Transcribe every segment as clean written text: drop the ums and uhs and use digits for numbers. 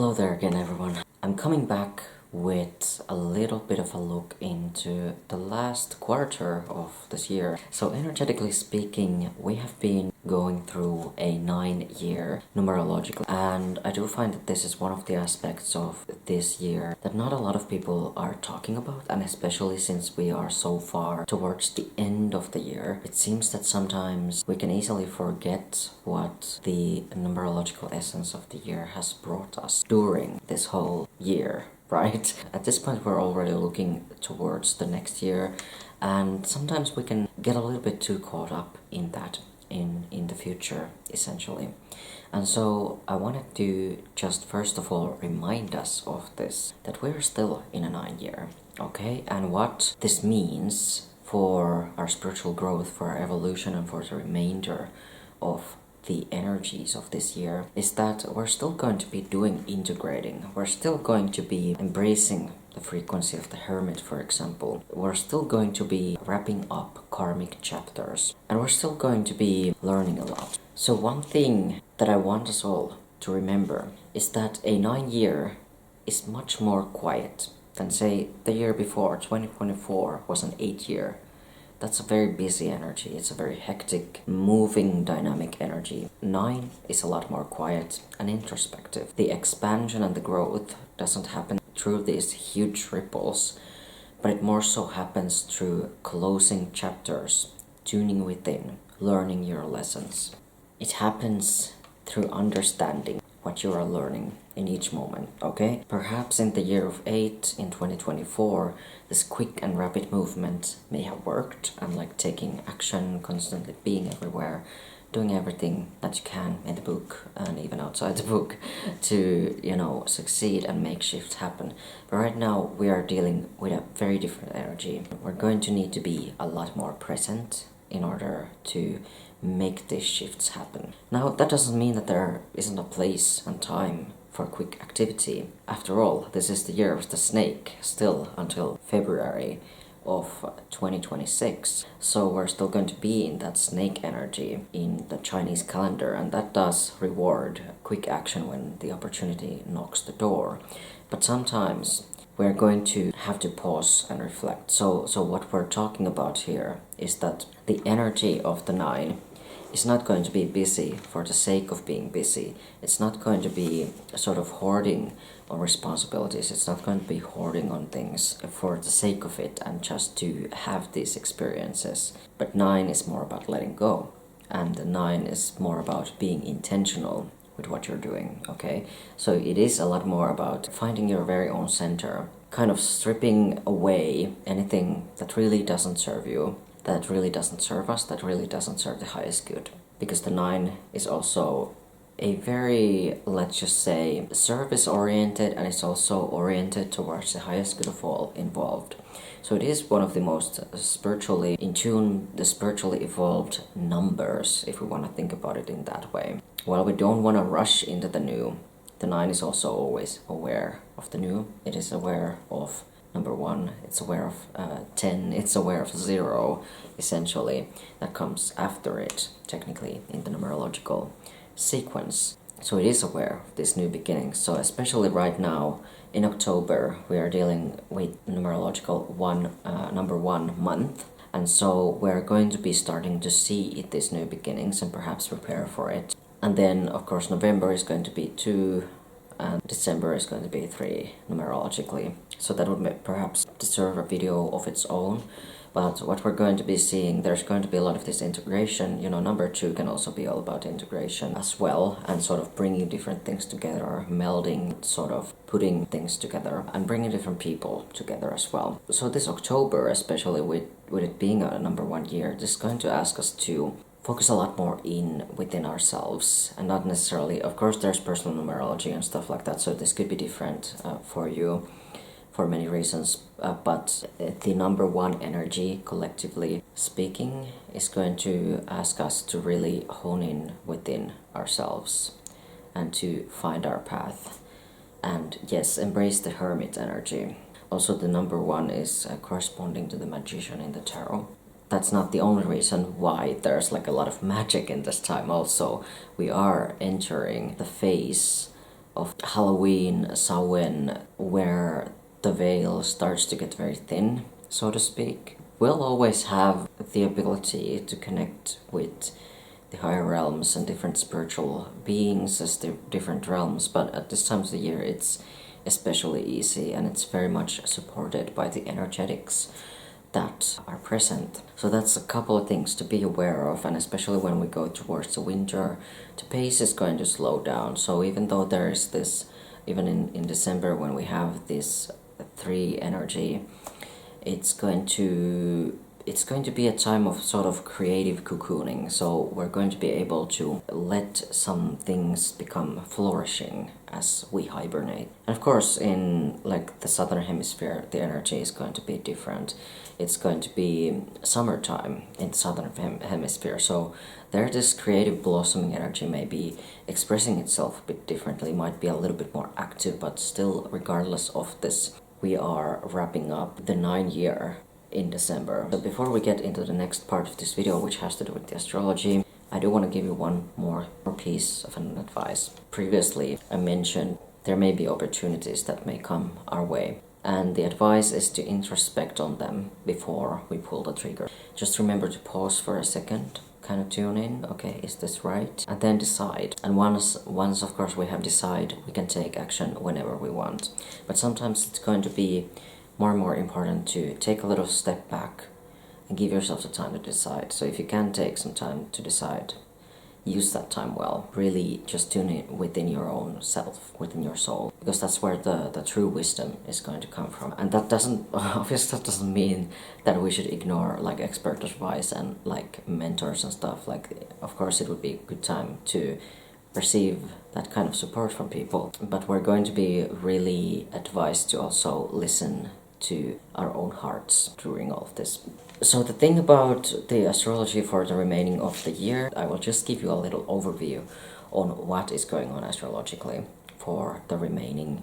Hello there again, everyone. I'm coming back with a little bit of a look into the last quarter of this year. So energetically speaking, we have been going through a 9-year numerological, and I do find that this is one of the aspects of this year that not a lot of people are talking about, and especially since we are so far towards the end of the year, it seems that sometimes we can easily forget what the numerological essence of the year has brought us during this whole year. Right? At this point, we're already looking towards the next year, and sometimes we can get a little bit too caught up in that, in the future, essentially. And so I wanted to just first of all remind us of this, that we're still in a 9-year, okay? And what this means for our spiritual growth, for our evolution, and for the remainder of the energies of this year is that we're still going to be doing integrating. We're still going to be embracing the frequency of the hermit, for example. We're still going to be wrapping up karmic chapters, and we're still going to be learning a lot. So one thing that I want us all to remember is that a 9-year is much more quiet than, say, the year before. 2024 was an 8-year. That's a very busy energy. It's a very hectic, moving, dynamic energy. 9 is a lot more quiet and introspective. The expansion and the growth doesn't happen through these huge ripples, but it more so happens through closing chapters, tuning within, learning your lessons. It happens through understanding what you are learning in each moment, okay? Perhaps in the year of 8, in 2024, this quick and rapid movement may have worked, and like taking action, constantly being everywhere, doing everything that you can in the book and even outside the book to, succeed and make shifts happen. But right now we are dealing with a very different energy. We're going to need to be a lot more present in order to make these shifts happen. Now, that doesn't mean that there isn't a place and time for quick activity. After all, this is the year of the snake, still until February of 2026. So we're still going to be in that snake energy in the Chinese calendar, and that does reward quick action when the opportunity knocks the door. But sometimes we're going to have to pause and reflect. So what we're talking about here is that the energy of the 9 is not going to be busy for the sake of being busy. It's not going to be sort of hoarding on responsibilities. It's not going to be hoarding on things for the sake of it and just to have these experiences. But 9 is more about letting go. And the 9 is more about being intentional with what you're doing, okay? So it is a lot more about finding your very own center, kind of stripping away anything that really doesn't serve you, that really doesn't serve us, that really doesn't serve the highest good. Because the 9 is also a very, let's just say, service-oriented, and it's also oriented towards the highest good of all involved. So it is one of the most spiritually in tune, the spiritually evolved numbers, if we want to think about it in that way. While we don't want to rush into the new, the 9 is also always aware of the new. It is aware of number 1, it's aware of 10, it's aware of 0, essentially, that comes after it, technically, in the numerological sequence. So it is aware of this new beginning. So especially right now, in October, we are dealing with numerological number 1 month. And so we're going to be starting to see these new beginnings and perhaps prepare for it. And then, of course, November is going to be 2, and December is going to be 3 numerologically. So that would perhaps deserve a video of its own. But what we're going to be seeing, there's going to be a lot of this integration. Number 2 can also be all about integration as well, and sort of bringing different things together, melding, sort of putting things together, and bringing different people together as well. So this October, especially with it being a number 1 year, this is going to ask us to focus a lot more within ourselves, and not necessarily, of course there's personal numerology and stuff like that, so this could be different for you for many reasons, but the number 1 energy, collectively speaking, is going to ask us to really hone in within ourselves and to find our path, and yes, embrace the hermit energy. Also, the number 1 is corresponding to the magician in the tarot. That's not the only reason why there's like a lot of magic in this time also. We are entering the phase of Halloween, Samhain, where the veil starts to get very thin, so to speak. We'll always have the ability to connect with the higher realms and different spiritual beings as the different realms, but at this time of the year it's especially easy, and it's very much supported by the energetics that are present. So that's a couple of things to be aware of, and especially when we go towards the winter, the pace is going to slow down. So even though there is this, even in December when we have this 3 energy, it's going to be a time of sort of creative cocooning. So we're going to be able to let some things become flourishing as we hibernate. And of course, in like the southern hemisphere, the energy is going to be different. It's going to be summertime in the southern hemisphere. So there, this creative blossoming energy may be expressing itself a bit differently, might be a little bit more active, but still, regardless of this, we are wrapping up the 9-year in December. So before we get into the next part of this video, which has to do with the astrology, I do want to give you one more piece of an advice. Previously, I mentioned there may be opportunities that may come our way, and the advice is to introspect on them before we pull the trigger. Just remember to pause for a second, kind of tune in, okay, is this right? And then decide. And once of course we have decided, we can take action whenever we want. But sometimes it's going to be more and more important to take a little step back and give yourself the time to decide. So if you can take some time to decide, use that time well. Really just tune in within your own self, within your soul, because that's where the true wisdom is going to come from. And that doesn't, obviously that doesn't mean that we should ignore like expert advice and like mentors and stuff. Like, of course it would be a good time to receive that kind of support from people, but we're going to be really advised to also listen to our own hearts during all of this. So the thing about the astrology for the remaining of the year, I will just give you a little overview on what is going on astrologically for the remaining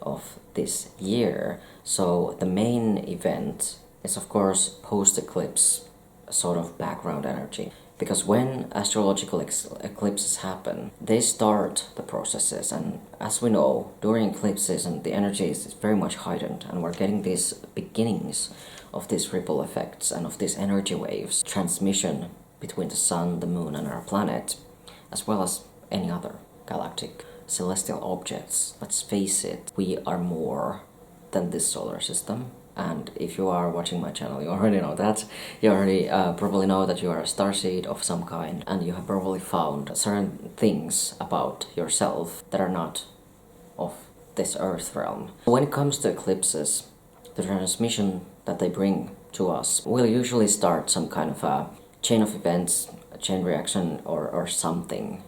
of this year. So the main event is of course post-eclipse sort of background energy. Because when astrological eclipses happen, they start the processes, and as we know, during eclipses and the energy is very much heightened, and we're getting these beginnings of these ripple effects and of these energy waves, transmission between the sun, the moon, and our planet, as well as any other galactic celestial objects. Let's face it, we are more than this solar system. And if you are watching my channel, you already know that. You already probably know that you are a starseed of some kind, and you have probably found certain things about yourself that are not of this earth realm. When it comes to eclipses, the transmission that they bring to us will usually start some kind of a chain of events, a chain reaction, or something.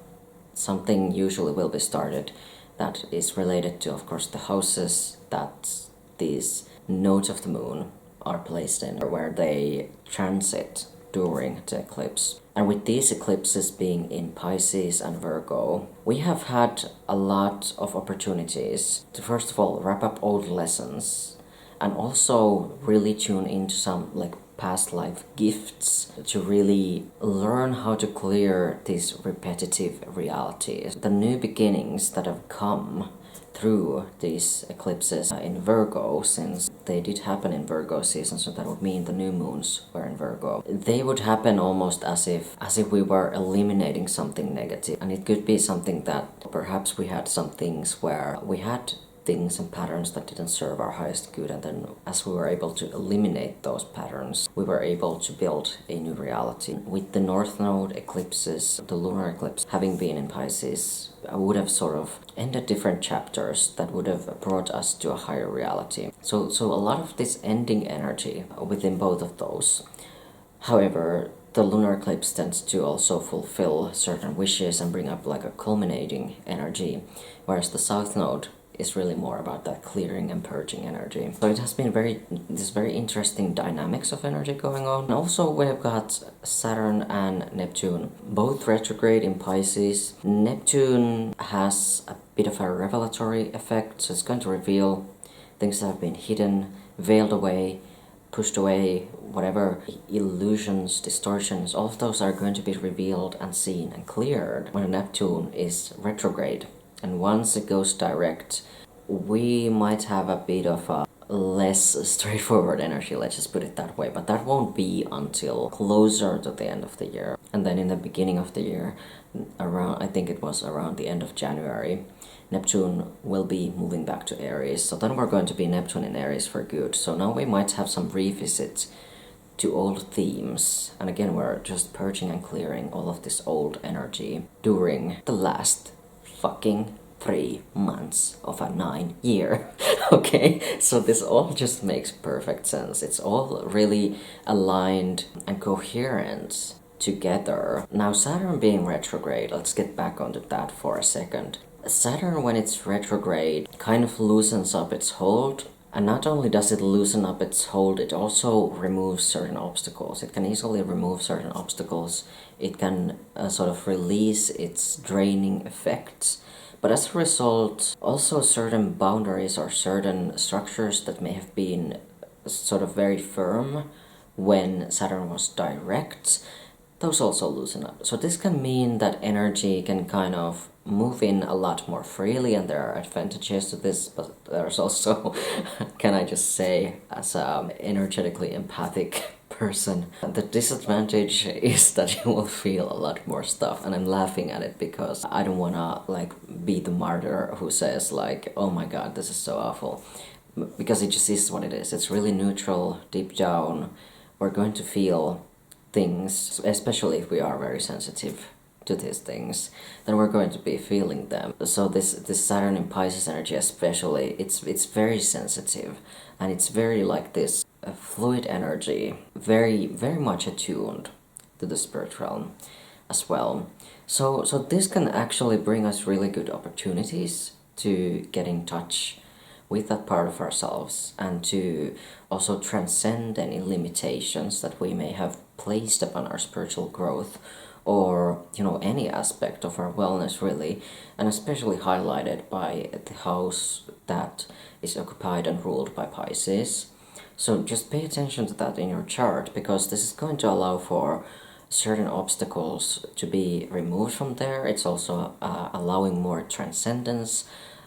Something usually will be started that is related to, of course, the houses that these nodes of the moon are placed in, or where they transit during the eclipse. And with these eclipses being in Pisces and Virgo, we have had a lot of opportunities to first of all wrap up old lessons and also really tune into some like past life gifts to really learn how to clear these repetitive realities. The new beginnings that have come through these eclipses in Virgo, since they did happen in Virgo season, so that would mean the new moons were in Virgo. They would happen almost as if we were eliminating something negative, and it could be something that perhaps we had some things where we had things and patterns that didn't serve our highest good, and then as we were able to eliminate those patterns, we were able to build a new reality. With the North Node eclipses, the lunar eclipse having been in Pisces, I would have sort of ended different chapters that would have brought us to a higher reality. So a lot of this ending energy within both of those. However, the lunar eclipse tends to also fulfill certain wishes and bring up like a culminating energy, whereas the South Node is really more about that clearing and purging energy. So it has been this very interesting dynamics of energy going on. And also we've got Saturn and Neptune, both retrograde in Pisces. Neptune has a bit of a revelatory effect, so it's going to reveal things that have been hidden, veiled away, pushed away, whatever illusions, distortions, all of those are going to be revealed and seen and cleared when Neptune is retrograde. And once it goes direct, we might have a bit of a less straightforward energy, let's just put it that way. But that won't be until closer to the end of the year. And then in the beginning of the year, around, I think it was around the end of January, Neptune will be moving back to Aries. So then we're going to be Neptune in Aries for good. So now we might have some revisit to old themes. And again, we're just purging and clearing all of this old energy during the last fucking 3 months of a 9-year. Okay, so this all just makes perfect sense. It's all really aligned and coherent together. Now, Saturn being retrograde, let's get back onto that for a second. Saturn, when it's retrograde, kind of loosens up its hold. And not only does it loosen up its hold, it also removes certain obstacles. It can easily remove certain obstacles. It can sort of release its draining effects. But as a result, also certain boundaries or certain structures that may have been sort of very firm when Saturn was direct, those also loosen up. So this can mean that energy can kind of move in a lot more freely, and there are advantages to this, but there's also, can I just say, as an energetically empathic person, the disadvantage is that you will feel a lot more stuff. And I'm laughing at it because I don't want to like be the martyr who says like, oh my god, this is so awful, because it just is what it is. It's really neutral. Deep down we're going to feel things, especially if we are very sensitive to these things, then we're going to be feeling them. So this Saturn in Pisces energy especially, it's very sensitive, and it's very like this fluid energy, very much attuned to the spirit realm as well. So this can actually bring us really good opportunities to get in touch with that part of ourselves, and to also transcend any limitations that we may have placed upon our spiritual growth, or any aspect of our wellness really, and especially highlighted by the house that is occupied and ruled by Pisces. So just pay attention to that in your chart, because this is going to allow for certain obstacles to be removed from there. It's also allowing more transcendence,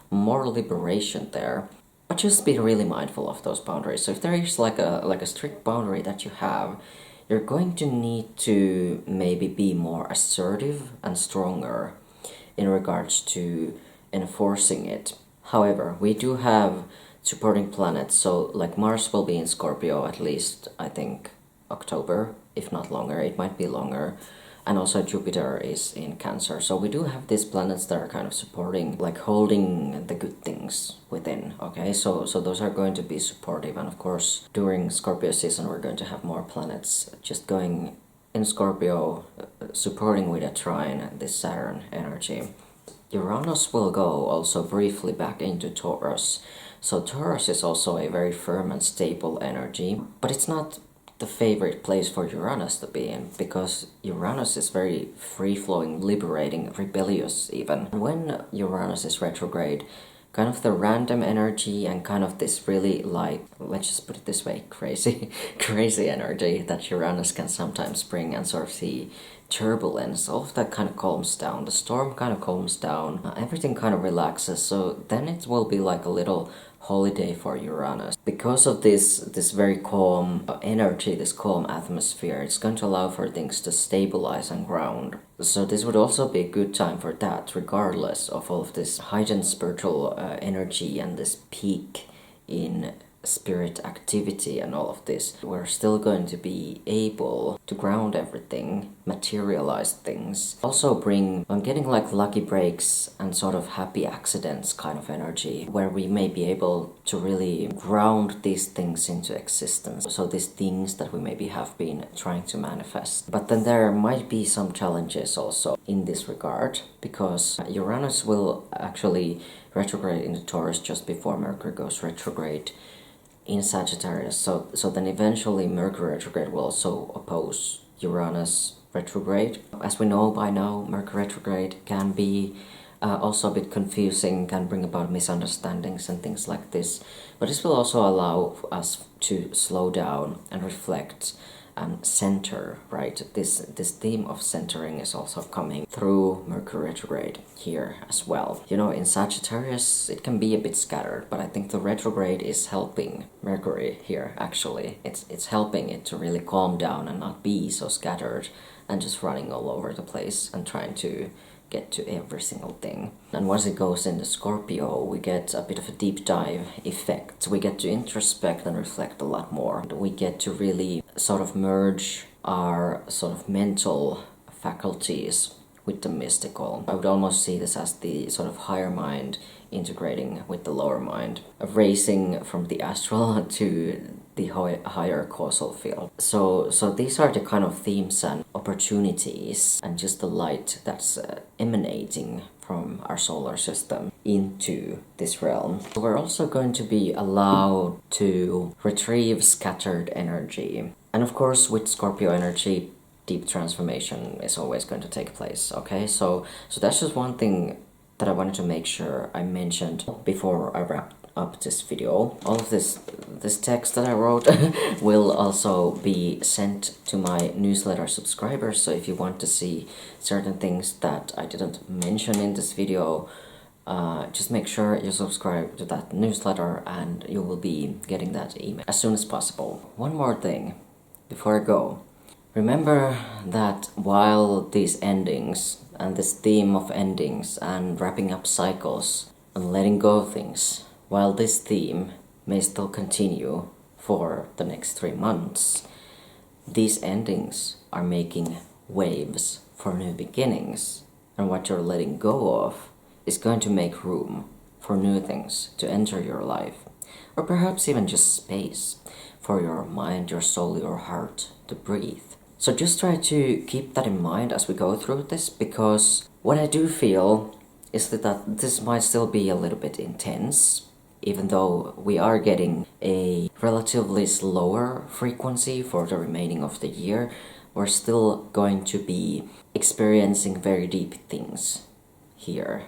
more liberation there. But just be really mindful of those boundaries. So if there is like a strict boundary that you have, you're going to need to maybe be more assertive and stronger in regards to enforcing it. However, we do have supporting planets, so like Mars will be in Scorpio at least, I think, October, if not longer. It might be longer. And also Jupiter is in Cancer. So we do have these planets that are kind of supporting, like holding the good things within, okay? So those are going to be supportive. And of course, during Scorpio season, we're going to have more planets just going in Scorpio, supporting with a trine this Saturn energy. Uranus will go also briefly back into Taurus. So Taurus is also a very firm and stable energy, but it's not the favorite place for Uranus to be in, because Uranus is very free-flowing, liberating, rebellious even. When Uranus is retrograde, kind of the random energy and kind of this really, like, let's just put it this way, crazy energy that Uranus can sometimes bring, and sort of the turbulence, all of that kind of calms down. The storm kind of calms down, everything kind of relaxes. So then it will be like a little holiday for Uranus. Because of this very calm energy, this calm atmosphere, it's going to allow for things to stabilize and ground. So this would also be a good time for that, regardless of all of this heightened spiritual energy and this peak in spirit activity and all of this. We're still going to be able to ground everything, materialize things, also bring on getting like lucky breaks and sort of happy accidents kind of energy, where we may be able to really ground these things into existence. So these things that we maybe have been trying to manifest. But then there might be some challenges also in this regard, because Uranus will actually retrograde into Taurus just before Mercury goes retrograde in Sagittarius. So then eventually Mercury retrograde will also oppose Uranus retrograde. As we know by now, Mercury retrograde can be also a bit confusing, can bring about misunderstandings and things like this. But this will also allow us to slow down and reflect and center, right? This theme of centering is also coming through Mercury retrograde here as well. You know, in Sagittarius it can be a bit scattered, but I think the retrograde is helping Mercury here actually. It's helping it to really calm down and not be so scattered and just running all over the place and trying to get to every single thing. And once it goes into Scorpio, we get a bit of a deep dive effect. We get to introspect and reflect a lot more. We get to really sort of merge our sort of mental faculties with the mystical. I would almost see this as the sort of higher mind integrating with the lower mind, racing from the astral to the higher causal field. So these are the kind of themes and opportunities and just the light that's emanating from our solar system into this realm. We're also going to be allowed to retrieve scattered energy. And of course, with Scorpio energy, deep transformation is always going to take place, okay? So that's just one thing that I wanted to make sure I mentioned before I wrap up this video. All of this text that I wrote will also be sent to my newsletter subscribers, so if you want to see certain things that I didn't mention in this video, just make sure you subscribe to that newsletter and you will be getting that email as soon as possible. One more thing before I go. Remember that while these endings and this theme of endings and wrapping up cycles and letting go of things, while this theme may still continue for the next 3 months, these endings are making waves for new beginnings, and what you're letting go of is going to make room for new things to enter your life, or perhaps even just space for your mind, your soul, your heart to breathe. So just try to keep that in mind as we go through this, because what I do feel is that this might still be a little bit intense, even though we are getting a relatively slower frequency for the remaining of the year. We're still going to be experiencing very deep things here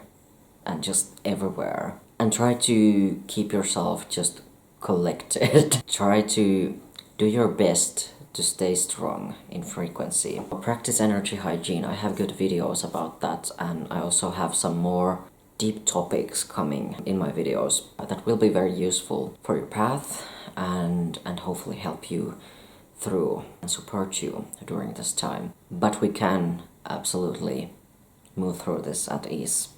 and just everywhere. And try to keep yourself just collected. Try to do your best to stay strong in frequency. Practice energy hygiene. I have good videos about that, and I also have some more deep topics coming in my videos that will be very useful for your path and hopefully help you through and support you during this time. But we can absolutely move through this at ease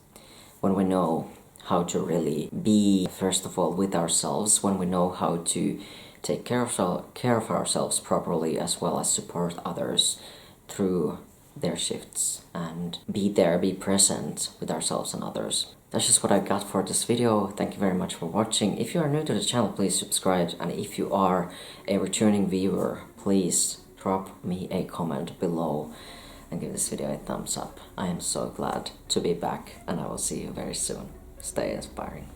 when we know how to really be, first of all, with ourselves, when we know how to take care of ourselves properly, as well as support others through their shifts and be there, be present with ourselves and others. That's just what I got for this video. Thank you very much for watching. If you are new to the channel, please subscribe, and if you are a returning viewer, please drop me a comment below and give this video a thumbs up. I am so glad to be back, and I will see you very soon. Stay inspiring.